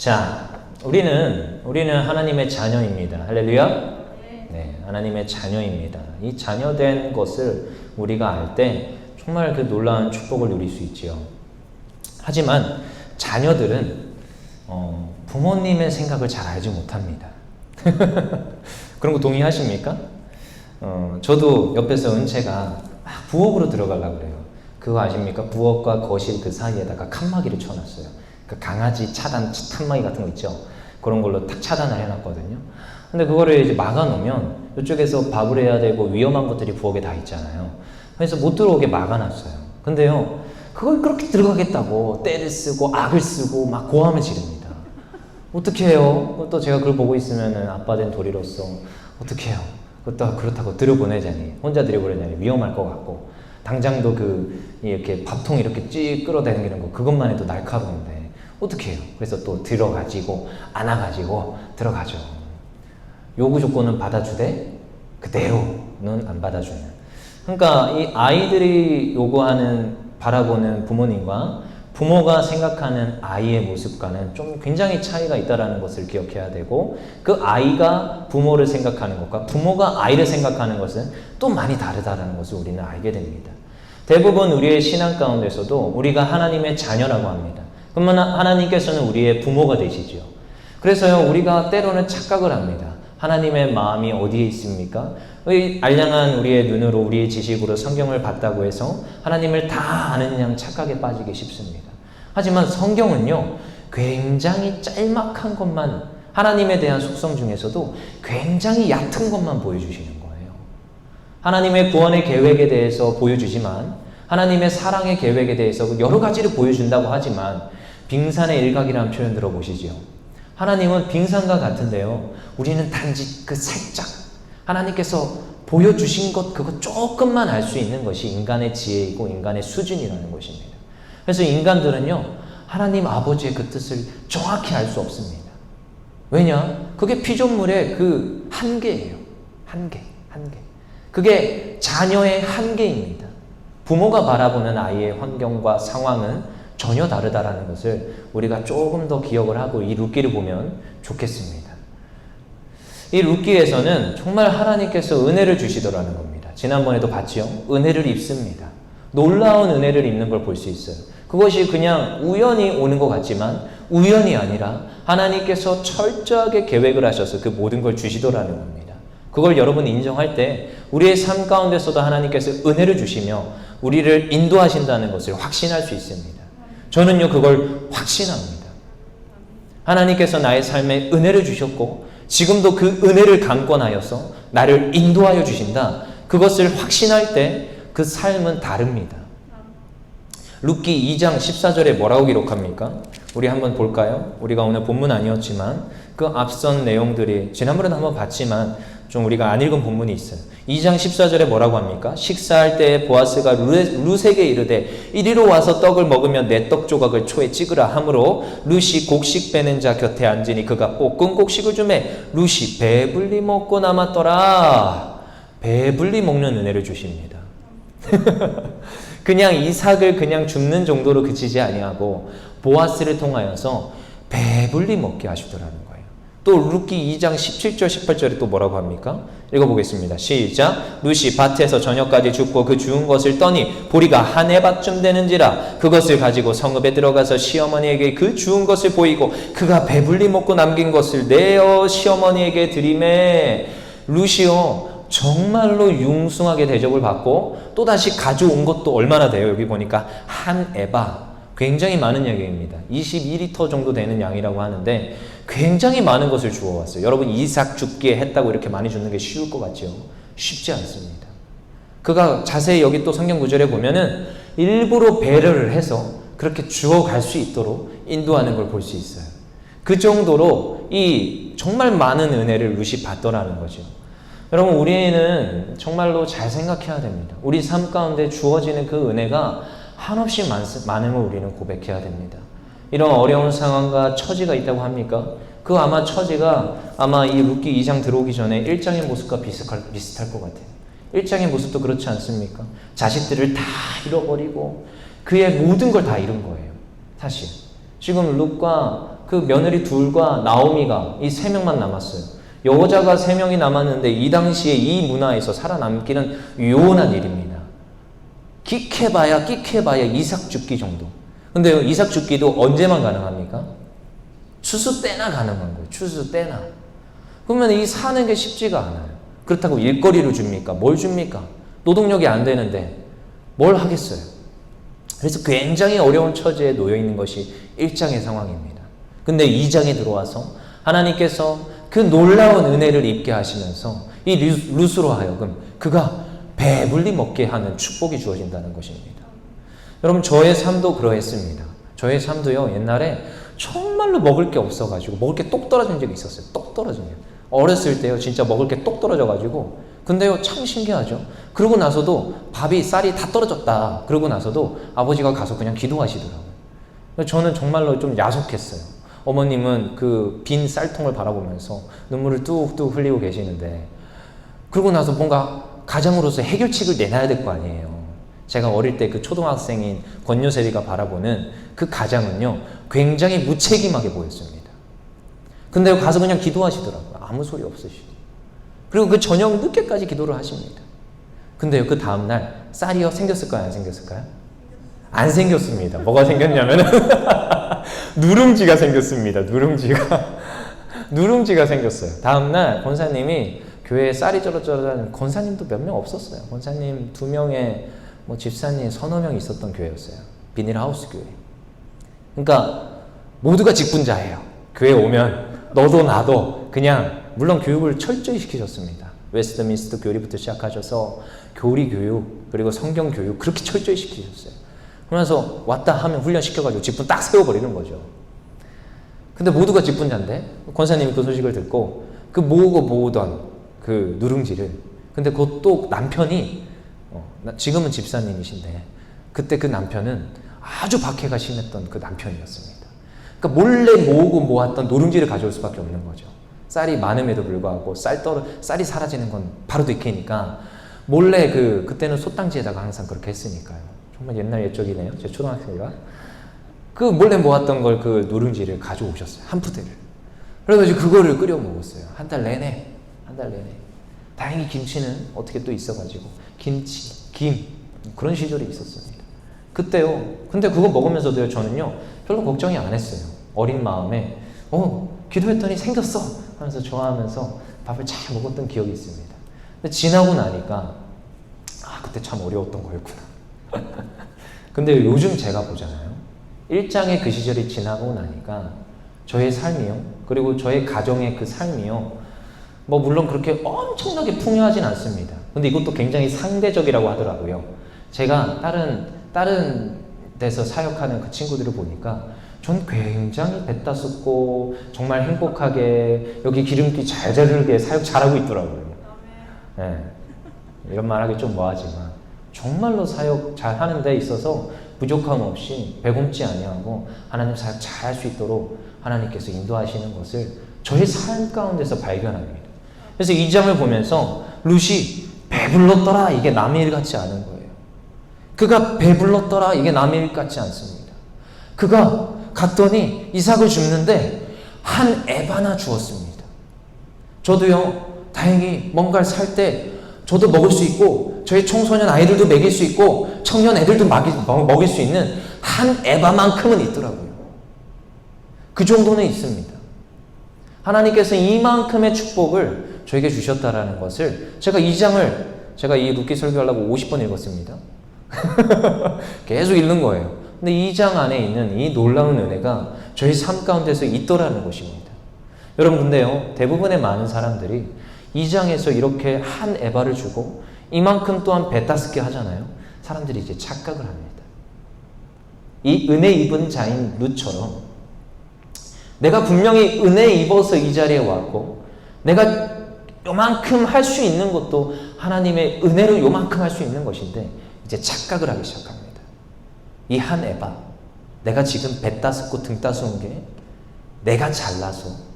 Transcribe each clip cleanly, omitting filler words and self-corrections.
자, 우리는 하나님의 자녀입니다. 할렐루야. 네, 하나님의 자녀입니다. 이 자녀된 것을 우리가 알 때 정말 그 놀라운 축복을 누릴 수 있지요. 하지만 자녀들은 부모님의 생각을 잘 알지 못합니다. 그런 거 동의하십니까? 저도 옆에서 은채가 막 부엌으로 들어가려고 그래요. 그거 아십니까? 부엌과 거실 그 사이에다가 칸막이를 쳐놨어요. 그 강아지 차단 칸막이 같은 거 있죠? 그런 걸로 탁 차단을 해놨거든요. 근데 그거를 이제 막아놓으면 이쪽에서 밥을 해야 되고 위험한 것들이 부엌에 다 있잖아요. 그래서 못 들어오게 막아놨어요. 근데요, 그걸 그렇게 들어가겠다고 때를 쓰고 악을 쓰고 막 고함을 지릅니다. 어떻게 해요? 또 제가 그걸 보고 있으면은 아빠 된 도리로서 어떻게 해요? 그것도 그렇다고 들여보내자니, 혼자 들여보내자니 위험할 것 같고, 당장도 이렇게 밥통 이렇게 찌 끌어당기는 거 그것만 해도 날카로운데 어떻게 해요? 그래서 또 들어가지고 안아가지고 들어가죠. 요구 조건은 받아주되 그대로는 안 받아주는. 그러니까 이 아이들이 요구하는 바라보는 부모님과 부모가 생각하는 아이의 모습과는 좀 굉장히 차이가 있다는 것을 기억해야 되고, 그 아이가 부모를 생각하는 것과 부모가 아이를 생각하는 것은 또 많이 다르다는 것을 우리는 알게 됩니다. 대부분 우리의 신앙 가운데서도 우리가 하나님의 자녀라고 합니다. 그러면 하나님께서는 우리의 부모가 되시죠. 그래서요, 우리가 때로는 착각을 합니다. 하나님의 마음이 어디에 있습니까? 알량한 우리의 눈으로, 우리의 지식으로 성경을 봤다고 해서 하나님을 다 아는 양 착각에 빠지기 쉽습니다. 하지만 성경은요, 굉장히 짤막한 것만, 하나님에 대한 속성 중에서도 굉장히 얕은 것만 보여주시는 거예요. 하나님의 구원의 계획에 대해서 보여주지만, 하나님의 사랑의 계획에 대해서 여러 가지를 보여준다고 하지만, 빙산의 일각이라는 표현 들어보시죠. 하나님은 빙산과 같은데요, 우리는 단지 그 살짝 하나님께서 보여주신 것, 그거 조금만 알 수 있는 것이 인간의 지혜이고 인간의 수준이라는 것입니다. 그래서 인간들은요, 하나님 아버지의 그 뜻을 정확히 알 수 없습니다. 왜냐? 그게 피조물의 그 한계예요. 한계. 그게 자녀의 한계입니다. 부모가 바라보는 아이의 환경과 상황은 전혀 다르다라는 것을 우리가 조금 더 기억을 하고 이 룻기를 보면 좋겠습니다. 이 룻기에서는 정말 하나님께서 은혜를 주시더라는 겁니다. 지난번에도 봤죠? 은혜를 입습니다. 놀라운 은혜를 입는 걸 볼 수 있어요. 그것이 그냥 우연히 오는 것 같지만 우연이 아니라 하나님께서 철저하게 계획을 하셔서 그 모든 걸 주시더라는 겁니다. 그걸 여러분이 인정할 때 우리의 삶 가운데서도 하나님께서 은혜를 주시며 우리를 인도하신다는 것을 확신할 수 있습니다. 저는요, 그걸 확신합니다. 하나님께서 나의 삶에 은혜를 주셨고 지금도 그 은혜를 강권하여서 나를 인도하여 주신다. 그것을 확신할 때 그 삶은 다릅니다. 룻기 2장 14절에 뭐라고 기록합니까? 우리 한번 볼까요? 우리가 오늘 본문 아니었지만 그 앞선 내용들이 지난번에도 한번 봤지만 좀 우리가 안 읽은 본문이 있어요. 2장 14절에 뭐라고 합니까? 식사할 때에 보아스가 룻에게 이르되 이리로 와서 떡을 먹으며 내 떡 조각을 초에 찍으라 하므로 룻이 곡식 빼는 자 곁에 앉으니 그가 볶은 곡식을 주매 룻이 배불리 먹고 남았더라. 배불리 먹는 은혜를 주십니다. 그냥 이삭을 그냥 줍는 정도로 그치지 아니하고 보아스를 통하여서 배불리 먹게 하시더라는 거예요. 또 룻기 2장 17절 18절에 또 뭐라고 합니까? 읽어보겠습니다. 시작. 룻이 밭에서 저녁까지 줍고 그 주운 것을 떠니 보리가 한 해밭쯤 되는지라 그것을 가지고 성읍에 들어가서 시어머니에게 그 주운 것을 보이고 그가 배불리 먹고 남긴 것을 내어 시어머니에게 드리매 룻이요 정말로 융숭하게 대접을 받고 또다시 가져온 것도 얼마나 돼요? 여기 보니까 한 에바, 굉장히 많은 양입니다. 22리터 정도 되는 양이라고 하는데 굉장히 많은 것을 주워왔어요. 여러분 이삭 줍기에 했다고 이렇게 많이 주는 게 쉬울 것 같죠? 쉽지 않습니다. 그가 자세히 여기 또 성경 구절에 보면은 일부러 배려를 해서 그렇게 주워갈 수 있도록 인도하는 걸 볼 수 있어요. 그 정도로 이 정말 많은 은혜를 룻이 받더라는 거죠. 여러분 우리는 정말로 잘 생각해야 됩니다. 우리 삶 가운데 주어지는 그 은혜가 한없이 많음을 우리는 고백해야 됩니다. 이런 어려운 상황과 처지가 있다고 합니까? 그 아마 처지가 아마 이 룻기 2장 들어오기 전에 1장의 모습과 비슷할 것 같아요. 1장의 모습도 그렇지 않습니까? 자식들을 다 잃어버리고 그의 모든 걸 다 잃은 거예요. 사실 지금 룻과 그 며느리 둘과 나오미가 이 세 명만 남았어요. 여자가 세 명이 남았는데 이 당시에 이 문화에서 살아남기는 요원한 일입니다. 끽해봐야 이삭 죽기 정도. 근데 이삭 죽기도 언제만 가능합니까? 추수 때나 가능한 거예요. 추수 때나. 그러면 이 사는 게 쉽지가 않아요. 그렇다고 일거리를 줍니까? 뭘 줍니까? 노동력이 안 되는데 뭘 하겠어요? 그래서 굉장히 어려운 처지에 놓여 있는 것이 1장의 상황입니다. 근데 2장에 들어와서 하나님께서 그 놀라운 은혜를 입게 하시면서 이 룻으로 하여금 그가 배불리 먹게 하는 축복이 주어진다는 것입니다. 여러분, 저의 삶도 그러했습니다. 저의 삶도요, 옛날에 정말로 먹을 게 없어가지고 먹을 게 똑 떨어진 적이 있었어요. 똑 떨어진 게. 어렸을 때요, 진짜 먹을 게 똑 떨어져가지고. 근데요, 참 신기하죠. 그러고 나서도 쌀이 다 떨어졌다. 그러고 나서도 아버지가 가서 그냥 기도하시더라고요. 저는 정말로 좀 야속했어요. 어머님은 그 빈 쌀통을 바라보면서 눈물을 뚝뚝 흘리고 계시는데, 그러고 나서 뭔가 가장으로서 해결책을 내놔야 될 거 아니에요. 제가 어릴 때 그 초등학생인 권요세리가 바라보는 그 가장은요, 굉장히 무책임하게 보였습니다. 근데 가서 그냥 기도하시더라고요. 아무 소리 없으시고. 그리고 그 저녁 늦게까지 기도를 하십니다. 근데요, 그 다음날 쌀이요, 생겼을까요? 안 생겼을까요? 안 생겼습니다. 뭐가 생겼냐면은 누룽지가 생겼습니다. 누룽지가 생겼어요. 다음날 권사님이 교회에 쌀이 쩌러쩌러하는 권사님도 몇 명 없었어요. 권사님 2명에 뭐 집사님 서너 명 있었던 교회였어요. 비닐하우스 교회. 그러니까 모두가 직분자예요. 교회 오면 너도 나도 그냥, 물론 교육을 철저히 시키셨습니다. 웨스트민스터 교리부터 시작하셔서 교리 교육, 그리고 성경 교육 그렇게 철저히 시키셨어요. 그러면서 왔다 하면 훈련시켜가지고 직분 딱 세워버리는 거죠. 근데 모두가 직분자인데 권사님이 그 소식을 듣고 그 모으던 그 누룽지를, 근데 그것도 남편이 지금은 집사님이신데 그때 그 남편은 아주 박해가 심했던 그 남편이었습니다. 그러니까 몰래 모으고 모았던 누룽지를 가져올 수밖에 없는 거죠. 쌀이 많음에도 불구하고 쌀이 사라지는 건 바로 들키니까 몰래 그때는 솥당지에다가 항상 그렇게 했으니까요. 정말 옛날 옛적이네요. 제 초등학생이가 그 몰래 모았던 걸 그 누룽지를 가져오셨어요. 한 푸대를. 그래서 그거를 끓여 먹었어요. 한 달 내내. 다행히 김치는 어떻게 또 있어가지고 김 그런 시절이 있었습니다. 그때요. 근데 그거 먹으면서도요, 저는요 별로 걱정이 안 했어요. 어린 마음에 기도했더니 생겼어 하면서 좋아하면서 밥을 잘 먹었던 기억이 있습니다. 근데 지나고 나니까 그때 참 어려웠던 거였구나. 근데 요즘 제가 보잖아요. 1장의 그 시절이 지나고 나니까 저의 삶이요, 그리고 저의 가정의 그 삶이요, 뭐 물론 그렇게 엄청나게 풍요하진 않습니다. 근데 이것도 굉장히 상대적이라고 하더라고요. 제가 다른 데서 사역하는 그 친구들을 보니까 전 굉장히 배 따숩고 정말 행복하게 여기 기름기 잘 자르게 사역 잘하고 있더라고요. 네. 이런 말 하기 좀 뭐하지만 정말로 사역 잘 하는 데 있어서 부족함 없이 배곰지 아니하고 하나님 사역 잘 할 수 있도록 하나님께서 인도하시는 것을 저의 삶 가운데서 발견합니다. 그래서 이 장을 보면서 룻이 배불렀더라, 이게 남의 일 같지 않은 거예요. 그가 배불렀더라, 이게 남의 일 같지 않습니다. 그가 갔더니 이삭을 줍는데 한 에바나 주었습니다. 저도요, 다행히 뭔가를 살 때 저도 먹을 수 있고 저희 청소년 아이들도 먹일 수 있고 청년 애들도 먹일 수 있는 한 에바만큼은 있더라고요. 그 정도는 있습니다. 하나님께서 이만큼의 축복을 저에게 주셨다라는 것을 제가 이 룻기 설교하려고 50번 읽었습니다. 계속 읽는 거예요. 근데 이 장 안에 있는 이 놀라운 은혜가 저희 삶 가운데서 있더라는 것입니다. 여러분, 근데요, 대부분의 많은 사람들이 이 장에서 이렇게 한 에바를 주고 이만큼 또한 배 따숩게 하잖아요. 사람들이 이제 착각을 합니다. 이 은혜 입은 자인 룻처럼 내가 분명히 은혜 입어서 이 자리에 왔고 내가 요만큼 할 수 있는 것도 하나님의 은혜로 요만큼 할 수 있는 것인데 이제 착각을 하기 시작합니다. 이 한 에바, 내가 지금 배 따숩고 등 따스운 게 내가 잘나서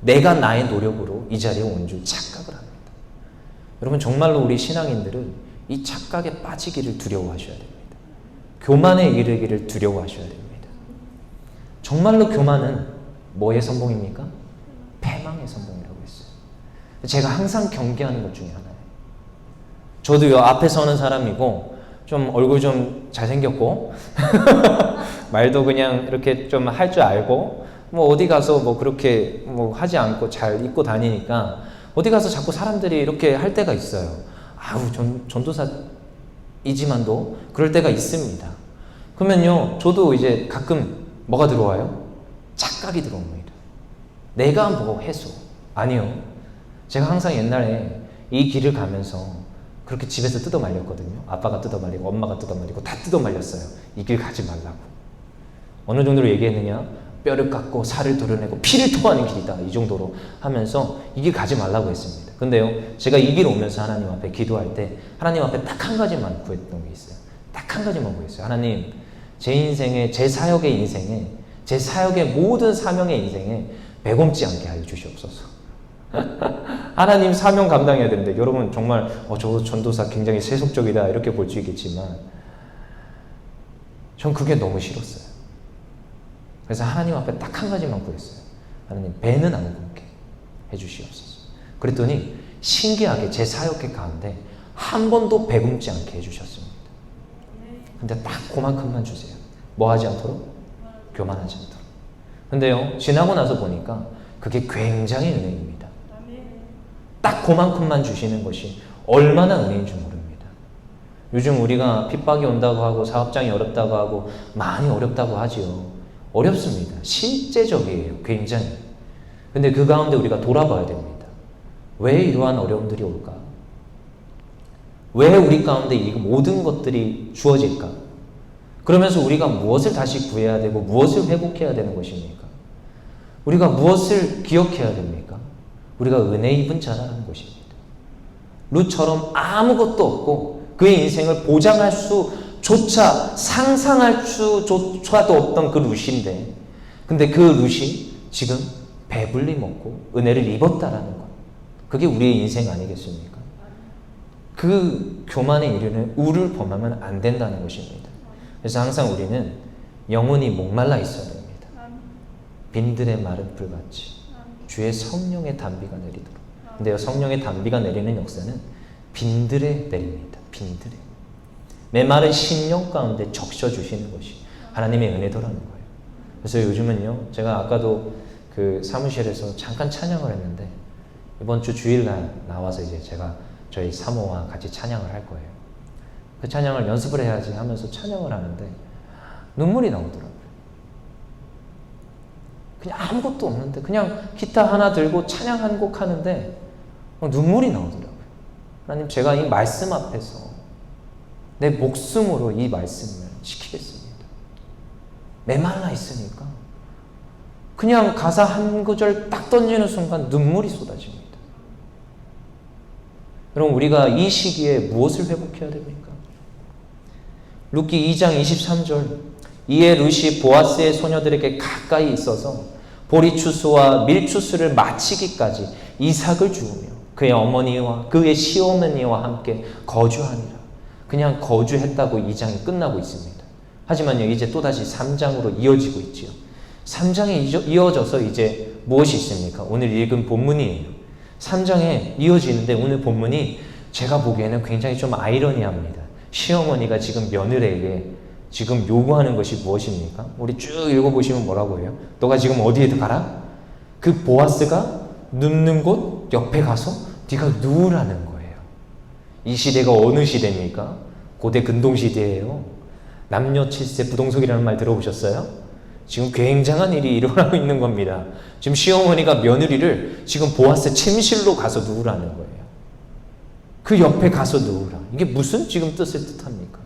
내가 나의 노력으로 이 자리에 온 줄 착각을 합니다. 여러분, 정말로 우리 신앙인들은 이 착각에 빠지기를 두려워하셔야 됩니다. 교만에 이르기를 두려워하셔야 됩니다. 정말로 교만은 뭐의 선봉입니까? 패망의 선봉이라고 했어요. 제가 항상 경계하는 것 중에 하나예요. 저도요, 앞에 서는 사람이고 좀 얼굴 좀 잘생겼고 말도 그냥 이렇게 좀 할 줄 알고 뭐 어디 가서 뭐 그렇게 뭐 하지 않고 잘 입고 다니니까 어디 가서 자꾸 사람들이 이렇게 할 때가 있어요. 아우, 전도사이지만도 그럴 때가 있습니다. 그러면요, 저도 이제 가끔 뭐가 들어와요? 착각이 들어옵니다. 내가 뭐 해서. 아니요. 제가 항상 옛날에 이 길을 가면서 그렇게 집에서 뜯어 말렸거든요. 아빠가 뜯어 말리고 엄마가 뜯어 말리고 다 뜯어 말렸어요. 이 길 가지 말라고. 어느 정도로 얘기했느냐? 뼈를 깎고 살을 도려내고 피를 토하는 길이다. 이 정도로 하면서 이 길 가지 말라고 했습니다. 근데요, 제가 이 길 오면서 하나님 앞에 기도할 때 하나님 앞에 딱 한 가지만 구했던 게 있어요. 딱 한 가지만 구했어요. 하나님, 제 인생에, 제 사역의 인생에, 제 사역의 모든 사명의 인생에 배곰지 않게 하여 주시옵소서. 하나님 사명 감당해야 되는데, 여러분 정말 저 전도사 굉장히 세속적이다 이렇게 볼 수 있겠지만 전 그게 너무 싫었어요. 그래서 하나님 앞에 딱 한 가지만 구했어요. 하나님, 배는 안 굶게 해주시옵소서. 그랬더니 신기하게 제 사역의 가운데 한 번도 배 굶지 않게 해주셨습니다. 근데 딱 그만큼만 주세요. 뭐 하지 않도록? 교만하지 않도록. 근데요, 지나고 나서 보니까 그게 굉장히 은혜입니다. 딱 그만큼만 주시는 것이 얼마나 은혜인 줄 모릅니다. 요즘 우리가 핍박이 온다고 하고 사업장이 어렵다고 하고 많이 어렵다고 하지요. 어렵습니다. 실제적이에요. 굉장히. 근데 그 가운데 우리가 돌아봐야 됩니다. 왜 이러한 어려움들이 올까? 왜 우리 가운데 이 모든 것들이 주어질까? 그러면서 우리가 무엇을 다시 구해야 되고 무엇을 회복해야 되는 것입니까? 우리가 무엇을 기억해야 됩니까? 우리가 은혜 입은 자라는 것입니다. 룻처럼 아무것도 없고 그의 인생을 보장할 수조차 상상할 수조차도 없던 그 룻인데, 근데 그 룻이 지금 배불리 먹고 은혜를 입었다라는 것, 그게 우리의 인생 아니겠습니까? 그 교만에 이르는 우를 범하면 안 된다는 것입니다. 그래서 항상 우리는 영혼이 목말라 있어야 됩니다. 빈들의 마른 풀같이 주의 성령의 단비가 내리도록. 근데요, 성령의 단비가 내리는 역사는 빈들에 내립니다. 빈들에. 메마른 심령 가운데 적셔주시는 것이 하나님의 은혜도라는 거예요. 그래서 요즘은요, 제가 아까도 그 사무실에서 잠깐 찬양을 했는데 이번 주 주일날 나와서 이제 제가 저희 사모와 같이 찬양을 할 거예요. 그 찬양을 연습을 해야지 하면서 찬양을 하는데 눈물이 나오더라고요. 그냥 아무것도 없는데 그냥 기타 하나 들고 찬양 한 곡 하는데 눈물이 나오더라고요. 하나님, 제가 이 말씀 앞에서 내 목숨으로 이 말씀을 지키겠습니다. 메말라 있으니까 그냥 가사 한 구절 딱 던지는 순간 눈물이 쏟아집니다. 여러분, 우리가 이 시기에 무엇을 회복해야 됩니까? 룻기 2장 23절, 이에 룻이 보아스의 소녀들에게 가까이 있어서 보리추수와 밀추수를 마치기까지 이삭을 주우며 그의 어머니와 그의 시어머니와 함께 거주하니라. 그냥 거주했다고 2장이 끝나고 있습니다. 하지만요, 이제 또다시 3장으로 이어지고 있지요. 3장에 이어져서 이제 무엇이 있습니까? 오늘 읽은 본문이에요. 3장에 이어지는데 오늘 본문이 제가 보기에는 굉장히 좀 아이러니합니다. 시어머니가 지금 며느리에게 지금 요구하는 것이 무엇입니까? 우리 쭉 읽어보시면 뭐라고 해요? 너가 지금 어디에 가라? 그 보아스가 눕는 곳 옆에 가서 네가 누우라는 거예요. 이 시대가 어느 시대입니까? 고대 근동시대예요. 남녀 칠세 부동석이라는 말 들어보셨어요? 지금 굉장한 일이 일어나고 있는 겁니다. 지금 시어머니가 며느리를 지금 보아스 침실로 가서 누우라는 거예요. 그 옆에 가서 누우라. 이게 무슨 지금 뜻을 뜻합니까?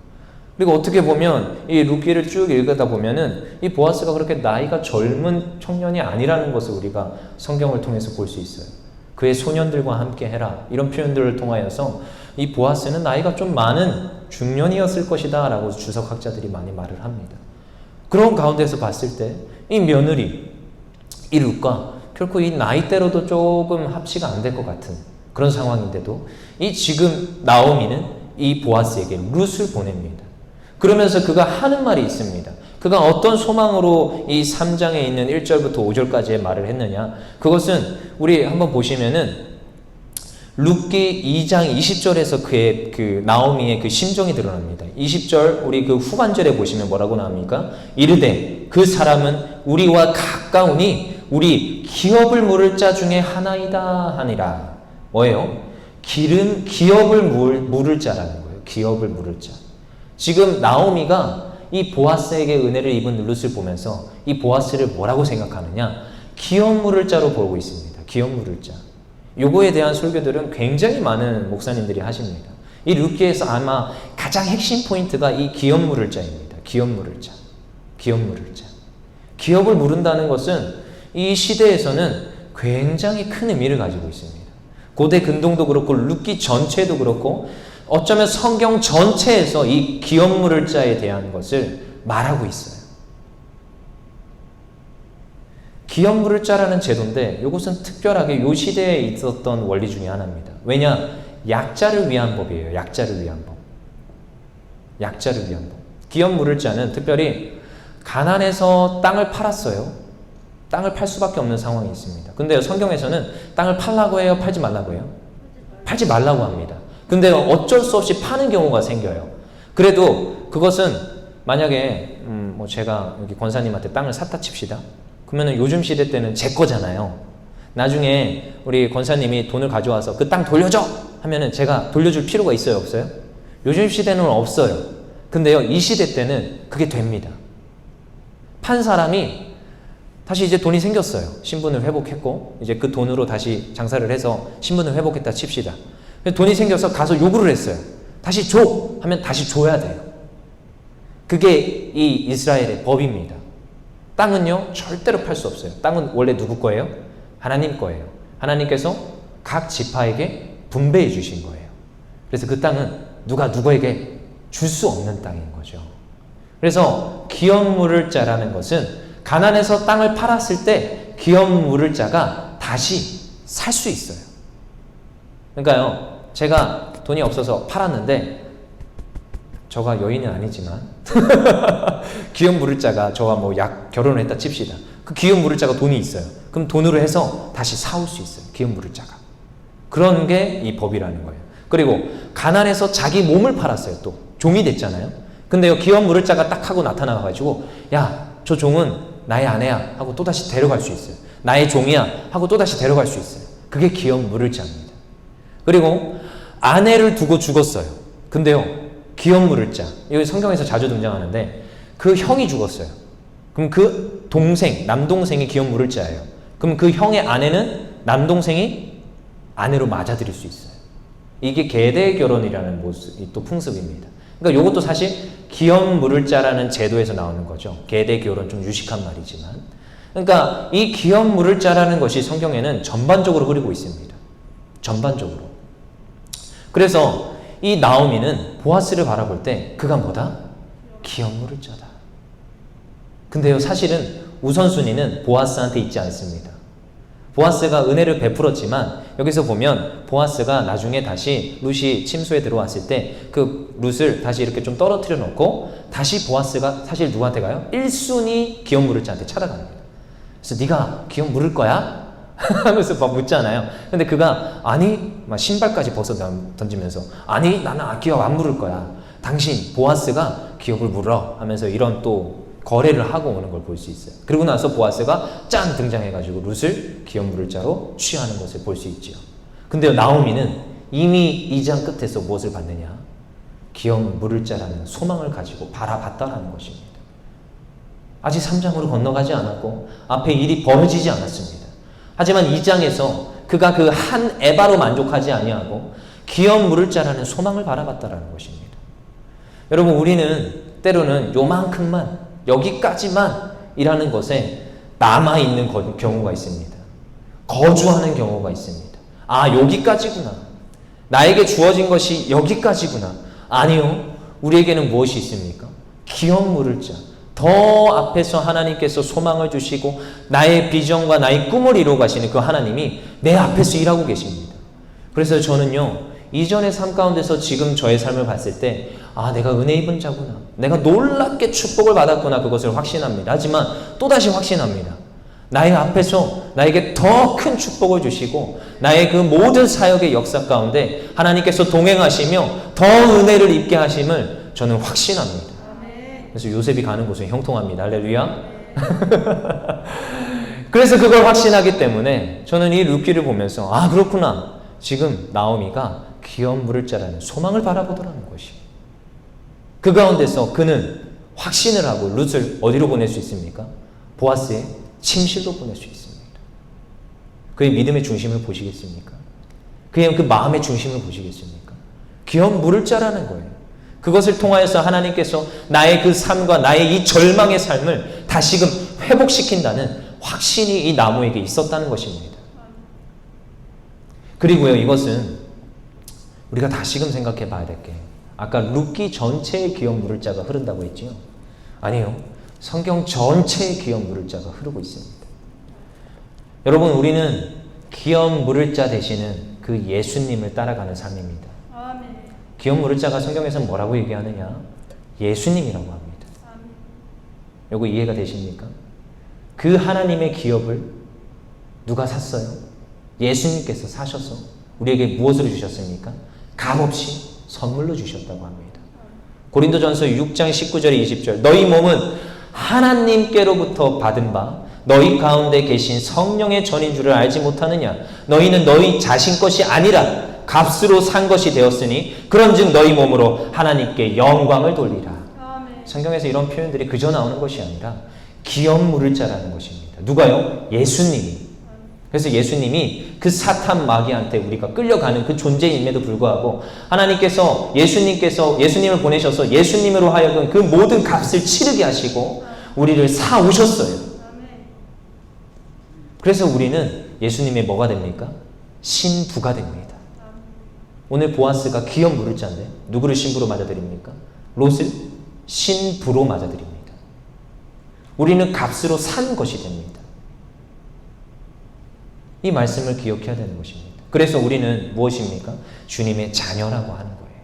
그리고 어떻게 보면 이 룻기를 쭉 읽다 보면은 이 보아스가 그렇게 나이가 젊은 청년이 아니라는 것을 우리가 성경을 통해서 볼 수 있어요. 그의 소년들과 함께 해라, 이런 표현들을 통하여서 이 보아스는 나이가 좀 많은 중년이었을 것이다 라고 주석학자들이 많이 말을 합니다. 그런 가운데서 봤을 때 이 며느리, 이 룻과 결코 이 나이대로도 조금 합치가 안 될 것 같은 그런 상황인데도 이 지금 나오미는 이 보아스에게 룻을 보냅니다. 그러면서 그가 하는 말이 있습니다. 그가 어떤 소망으로 이 3장에 있는 1절부터 5절까지의 말을 했느냐? 그것은 우리 한번 보시면은 룻기 2장 20절에서 그의 그 나오미의 그 심정이 드러납니다. 20절 우리 그 후반절에 보시면 뭐라고 나옵니까? 이르되 그 사람은 우리와 가까우니 우리 기업을 물을 자 중에 하나이다 하니라. 뭐예요? 기업을 물을 자라는 거예요. 기업을 물을 자. 지금 나오미가 이 보아스에게 은혜를 입은 룻을 보면서 이 보아스를 뭐라고 생각하느냐? 기업 물을 자로 보고 있습니다. 기업 물을 자. 요거에 대한 설교들은 굉장히 많은 목사님들이 하십니다. 이 룻기에서 아마 가장 핵심 포인트가 이 기업 물을 자입니다. 기업 물을 자. 기업 물을 자. 기업을 물은다는 것은 이 시대에서는 굉장히 큰 의미를 가지고 있습니다. 고대 근동도 그렇고 룻기 전체도 그렇고 어쩌면 성경 전체에서 이 기업 물을 자에 대한 것을 말하고 있어요. 기업 물을 자라는 제도인데 이것은 특별하게 이 시대에 있었던 원리 중에 하나입니다. 왜냐? 약자를 위한 법이에요. 약자를 위한 법. 약자를 위한 법. 기업 물을 자는 특별히 가난해서 땅을 팔았어요. 땅을 팔 수밖에 없는 상황이 있습니다. 근데 성경에서는 땅을 팔라고 해요? 팔지 말라고 해요? 팔지 말라고 합니다. 근데 어쩔 수 없이 파는 경우가 생겨요. 그래도 그것은 만약에 뭐 제가 여기 권사님한테 땅을 샀다 칩시다. 그러면은 요즘 시대 때는 제 거잖아요. 나중에 우리 권사님이 돈을 가져와서 그 땅 돌려줘! 하면은 제가 돌려줄 필요가 있어요? 없어요? 요즘 시대는 없어요. 근데요, 이 시대 때는 그게 됩니다. 판 사람이 다시 이제 돈이 생겼어요. 신분을 회복했고 이제 그 돈으로 다시 장사를 해서 신분을 회복했다 칩시다. 돈이 생겨서 가서 요구를 했어요. 다시 줘! 하면 다시 줘야 돼요. 그게 이 이스라엘의 법입니다. 땅은요 절대로 팔 수 없어요. 땅은 원래 누구 거예요? 하나님 거예요. 하나님께서 각 지파에게 분배해 주신 거예요. 그래서 그 땅은 누가 누구에게 줄 수 없는 땅인 거죠. 그래서 기업 물을 자라는 것은 가난해서 땅을 팔았을 때 기업 물을 자가 다시 살 수 있어요. 그러니까요, 제가 돈이 없어서 팔았는데 저가 여인은 아니지만 기업 물을 자가 저와 뭐 결혼을 했다 칩시다. 그 기업 물을 자가 돈이 있어요. 그럼 돈으로 해서 다시 사올 수 있어요. 기업 물을 자가. 그런 게 이 법이라는 거예요. 그리고 가난해서 자기 몸을 팔았어요. 또 종이 됐잖아요. 근데요, 기업 물을 자가 딱 하고 나타나가지고 야, 저 종은 나의 아내야 하고 또다시 데려갈 수 있어요. 나의 종이야 하고 또다시 데려갈 수 있어요. 그게 기업 물을 자입니다. 그리고 아내를 두고 죽었어요. 근데요, 기업 물을 자. 이거 성경에서 자주 등장하는데 그 형이 죽었어요. 그럼 그 동생, 남동생이 기업 물을 자예요. 그럼 그 형의 아내는 남동생이 아내로 맞아들일 수 있어요. 이게 계대 결혼이라는 모습, 또 풍습입니다. 그러니까 이것도 사실 기업 물을 자라는 제도에서 나오는 거죠. 계대 결혼, 좀 유식한 말이지만. 그러니까 이 기업 물을 자라는 것이 성경에는 전반적으로 흐르고 있습니다. 전반적으로. 그래서 이 나오미는 보아스를 바라볼 때 그가 뭐다? 기업 물을 자다. 근데요, 사실은 우선순위는 보아스한테 있지 않습니다. 보아스가 은혜를 베풀었지만 여기서 보면 보아스가 나중에 다시 룻이 침소에 들어왔을 때 그 룻을 다시 이렇게 좀 떨어뜨려 놓고 다시 보아스가 사실 누구한테 가요? 1순위 기업 물을 자한테 찾아갑니다. 그래서 네가 기업 물을 거야? 하면서 막 묻잖아요. 근데 그가 아니, 막 신발까지 벗어 던지면서 아니, 나는 기업 안 물을 거야. 당신 보아스가 기업을 물어 하면서 이런 또 거래를 하고 오는 걸 볼 수 있어요. 그리고 나서 보아스가 짠 등장해가지고 룻을 기업 물을 자로 취하는 것을 볼 수 있죠. 근데 나오미는 이미 2장 끝에서 무엇을 받느냐? 기업 물을 자라는 소망을 가지고 바라봤다라는 것입니다. 아직 3장으로 건너가지 않았고 앞에 일이 벌어지지 않았습니다. 하지만 2장에서 그가 그 한 에바로 만족하지 아니하고 기업 물을 자라는 소망을 바라봤다라는 것입니다. 여러분, 우리는 때로는 요만큼만, 여기까지만 이라는 것에 남아있는 경우가 있습니다. 거주하는 경우가 있습니다. 아, 여기까지구나. 나에게 주어진 것이 여기까지구나. 아니요. 우리에게는 무엇이 있습니까? 기업 물을 자. 더 앞에서 하나님께서 소망을 주시고 나의 비전과 나의 꿈을 이루어 가시는 그 하나님이 내 앞에서 일하고 계십니다. 그래서 저는요, 이전의 삶 가운데서 지금 저의 삶을 봤을 때 아, 내가 은혜 입은 자구나. 내가 놀랍게 축복을 받았구나. 그것을 확신합니다. 하지만 또다시 확신합니다. 나의 앞에서 나에게 더 큰 축복을 주시고 나의 그 모든 사역의 역사 가운데 하나님께서 동행하시며 더 은혜를 입게 하심을 저는 확신합니다. 그래서 요셉이 가는 곳은 형통합니다. 할렐루야. 그래서 그걸 확신하기 때문에 저는 이 룻기를 보면서 아, 그렇구나. 지금 나오미가 기업 물을 자라는 소망을 바라보더라는 것이. 그 가운데서 그는 확신을 하고 룻을 어디로 보낼 수 있습니까? 보아스의 침실로 보낼 수 있습니다. 그의 믿음의 중심을 보시겠습니까? 그의 그 마음의 중심을 보시겠습니까? 기업 물을 자라는 거예요. 그것을 통하여서 하나님께서 나의 그 삶과 나의 이 절망의 삶을 다시금 회복시킨다는 확신이 이 나무에게 있었다는 것입니다. 그리고요, 이것은 우리가 다시금 생각해 봐야 될 게, 아까 룻기 전체의 기업 물을 자가 흐른다고 했지요? 아니요. 성경 전체의 기업 물을 자가 흐르고 있습니다. 여러분, 우리는 기업 물을 자 되시는 그 예수님을 따라가는 삶입니다. 기업 물을 자가 성경에서는 뭐라고 얘기하느냐? 예수님이라고 합니다. 요거 이해가 되십니까? 그 하나님의 기업을 누가 샀어요? 예수님께서 사셔서 우리에게 무엇으로 주셨습니까? 값없이 선물로 주셨다고 합니다. 고린도전서 6장 19절에 20절 너희 몸은 하나님께로부터 받은 바 너희 가운데 계신 성령의 전인 줄을 알지 못하느냐? 너희는 너희 자신 것이 아니라 값으로 산 것이 되었으니 그런즉 너희 몸으로 하나님께 영광을 돌리라. 아멘. 성경에서 이런 표현들이 그저 나오는 것이 아니라 기업 물을 자라는 것입니다. 누가요? 예수님이. 그래서 예수님이 그 사탄 마귀한테 우리가 끌려가는 그 존재임에도 불구하고 하나님께서 예수님을 보내셔서 예수님으로 하여금 그 모든 값을 치르게 하시고 우리를 사오셨어요. 그래서 우리는 예수님의 뭐가 됩니까? 신부가 됩니다. 오늘 보아스가 기업 물을 자인데 누구를 신부로 맞아들입니까? 롯을 신부로 맞아들입니다. 우리는 값으로 산 것이 됩니다. 이 말씀을 기억해야 되는 것입니다. 그래서 우리는 무엇입니까? 주님의 자녀라고 하는 거예요.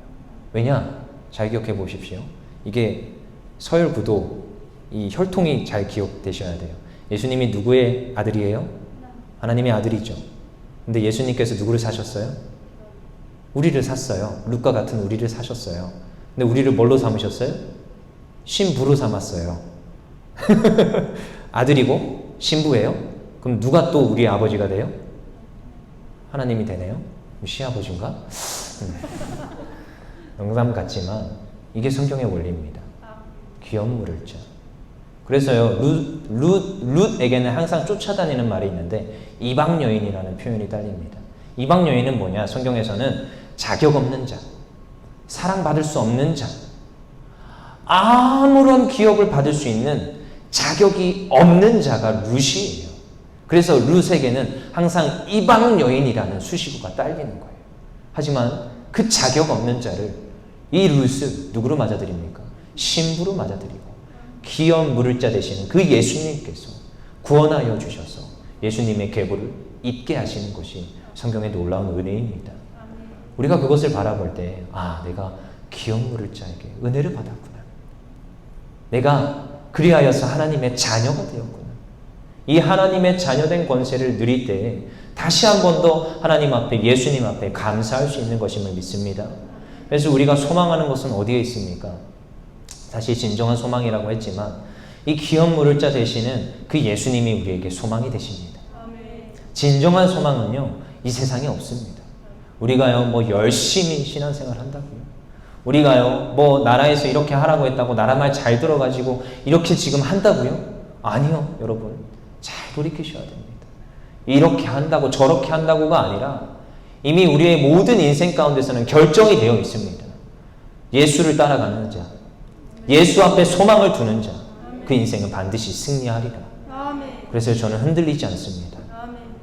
왜냐? 잘 기억해 보십시오. 이게 서열 구도, 이 혈통이 잘 기억되셔야 돼요. 예수님이 누구의 아들이에요? 하나님의 아들이죠. 근데 예수님께서 누구를 사셨어요? 우리를 샀어요. 룻과 같은 우리를 사셨어요. 근데 우리를 뭘로 삼으셨어요? 신부로 삼았어요. 아들이고 신부예요? 그럼 누가 또 우리의 아버지가 돼요? 하나님이 되네요? 시아버지인가? 농담 같지만 이게 성경의 원리입니다. 기업 물을 자. 그래서요, 룻에게는 항상 쫓아다니는 말이 있는데 이방 여인이라는 표현이 딸립니다. 이방 여인은 뭐냐? 성경에서는 자격 없는 자, 사랑받을 수 없는 자, 아무런 기업을 받을 수 있는 자격이 없는 자가 룻이에요. 그래서 룻에게는 항상 이방 여인이라는 수식어가 딸리는 거예요. 하지만 그 자격 없는 자를 이 룻을 누구로 맞아들입니까? 신부로 맞아들이고 기업 물을 자 되시는 그 예수님께서 구원하여 주셔서 예수님의 계보를 입게 하시는 것이 성경의 놀라운 은혜입니다. 우리가 그것을 바라볼 때 아, 내가 기업 물을 자에게 은혜를 받았구나. 내가 그리하여서 하나님의 자녀가 되었구나. 이 하나님의 자녀된 권세를 누릴 때 다시 한 번 더 하나님 앞에, 예수님 앞에 감사할 수 있는 것임을 믿습니다. 그래서 우리가 소망하는 것은 어디에 있습니까? 사실 진정한 소망이라고 했지만 이 기업 물을 자 되시는 그 예수님이 우리에게 소망이 되십니다. 진정한 소망은요, 이 세상에 없습니다. 우리가요, 뭐 열심히 신앙생활 한다고요. 우리가요, 뭐 나라에서 이렇게 하라고 했다고 나라 말 잘 들어가지고 이렇게 지금 한다고요? 아니요, 여러분. 잘 돌이키셔야 됩니다. 이렇게 한다고 저렇게 한다고가 아니라 이미 우리의 모든 인생 가운데서는 결정이 되어 있습니다. 예수를 따라가는 자, 예수 앞에 소망을 두는 자, 그 인생은 반드시 승리하리라. 그래서 저는 흔들리지 않습니다.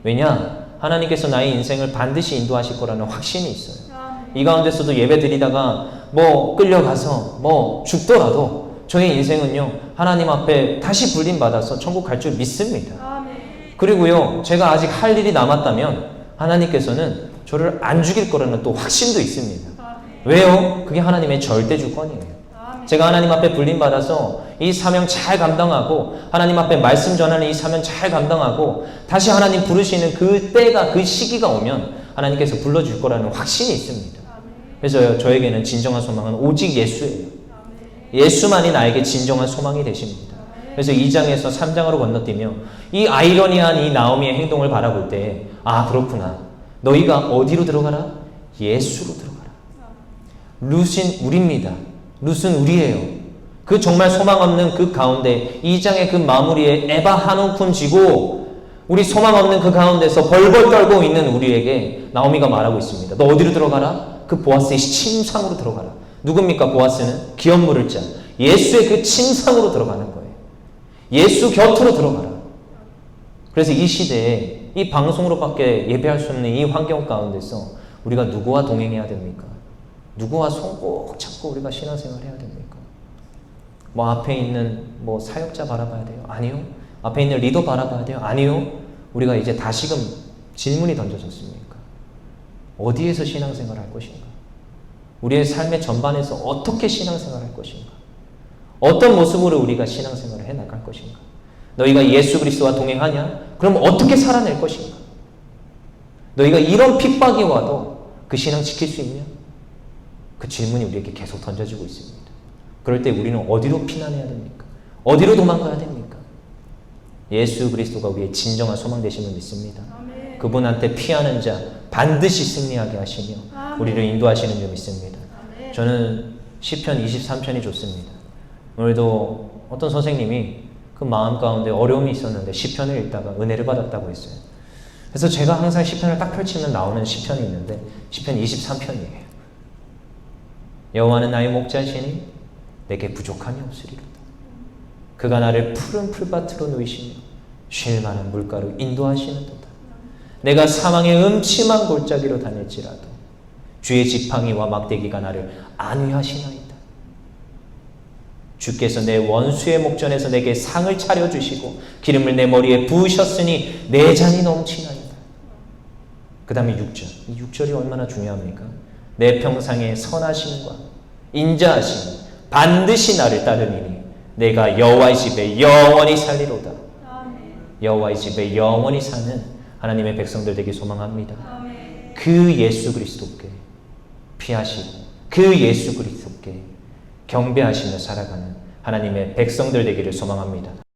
왜냐? 하나님께서 나의 인생을 반드시 인도하실 거라는 확신이 있어요. 이 가운데서도 예배 드리다가 뭐 끌려가서 뭐 죽더라도 저의 인생은요, 하나님 앞에 다시 불림받아서 천국 갈 줄 믿습니다. 그리고요, 제가 아직 할 일이 남았다면 하나님께서는 저를 안 죽일 거라는 또 확신도 있습니다. 왜요? 그게 하나님의 절대 주권이에요. 제가 하나님 앞에 불림받아서 이 사명 잘 감당하고 하나님 앞에 말씀 전하는 이 사명 잘 감당하고 다시 하나님 부르시는 그 때가 그 시기가 오면 하나님께서 불러줄 거라는 확신이 있습니다. 그래서 저에게는 진정한 소망은 오직 예수예요. 예수만이 나에게 진정한 소망이 되십니다. 그래서 2장에서 3장으로 건너뛰며 이 아이러니한 이 나오미의 행동을 바라볼 때 아 그렇구나. 너희가 어디로 들어가라? 예수로 들어가라. 룻은 우리입니다. 룻은 우리예요. 그 정말 소망 없는 그 가운데 2장의 그 마무리에 에바 한 움큼 지고 우리 소망 없는 그 가운데서 벌벌 떨고 있는 우리에게 나오미가 말하고 있습니다. 너 어디로 들어가라? 그 보아스의 침상으로 들어가라. 누굽니까? 보아스는 기업 물을 자. 예수의 그 침상으로 들어가는 거예요. 예수 곁으로 들어가라. 그래서 이 시대에 이 방송으로밖에 예배할 수 없는 이 환경 가운데서 우리가 누구와 동행해야 됩니까? 누구와 손 꼭 잡고 우리가 신앙생활 해야 됩니까? 뭐 앞에 있는 뭐 사역자 바라봐야 돼요? 아니요. 앞에 있는 리더 바라봐야 돼요? 아니요. 우리가 이제 다시금 질문이 던져졌습니까? 어디에서 신앙생활 할 것인가? 우리의 삶의 전반에서 어떻게 신앙생활 할 것인가? 어떤 모습으로 우리가 신앙생활을 해 나갈 것인가? 너희가 예수 그리스도와 동행하냐? 그럼 어떻게 살아낼 것인가? 너희가 이런 핍박이 와도 그 신앙 지킬 수 있냐? 그 질문이 우리에게 계속 던져지고 있습니다. 그럴 때 우리는 어디로 피난해야 됩니까? 어디로 도망가야 됩니까? 예수 그리스도가 우리의 진정한 소망 되심을 믿습니다. 아멘. 그분한테 피하는 자 반드시 승리하게 하시며 아멘. 우리를 인도하시는 줄 믿습니다. 아멘. 저는 시편 23편이 좋습니다. 오늘도 어떤 선생님이 그 마음 가운데 어려움이 있었는데 시편을 읽다가 은혜를 받았다고 했어요. 그래서 제가 항상 시편을 딱 펼치면 나오는 시편이 있는데 시편 23편이에요. 여호와는 나의 목자시니 내게 부족함이 없으리로다. 그가 나를 푸른 풀밭으로 누이시며 쉴 만한 물가로 인도하시는도다. 내가 사망의 음침한 골짜기로 다닐지라도 주의 지팡이와 막대기가 나를 안위하시나이다. 주께서 내 원수의 목전에서 내게 상을 차려주시고 기름을 내 머리에 부으셨으니 내 잔이 넘치나이다. 그 다음에 6절. 이 6절이 얼마나 중요합니까? 내 평상의 선하심과 인자하심 반드시 나를 따르니니 내가 여호와의 집에 영원히 살리로다. 여호와의 집에 영원히 사는 하나님의 백성들 되길 소망합니다. 그 예수 그리스도께 피하시고 그 예수 그리스도께 경배하시며 살아가는 하나님의 백성들 되기를 소망합니다.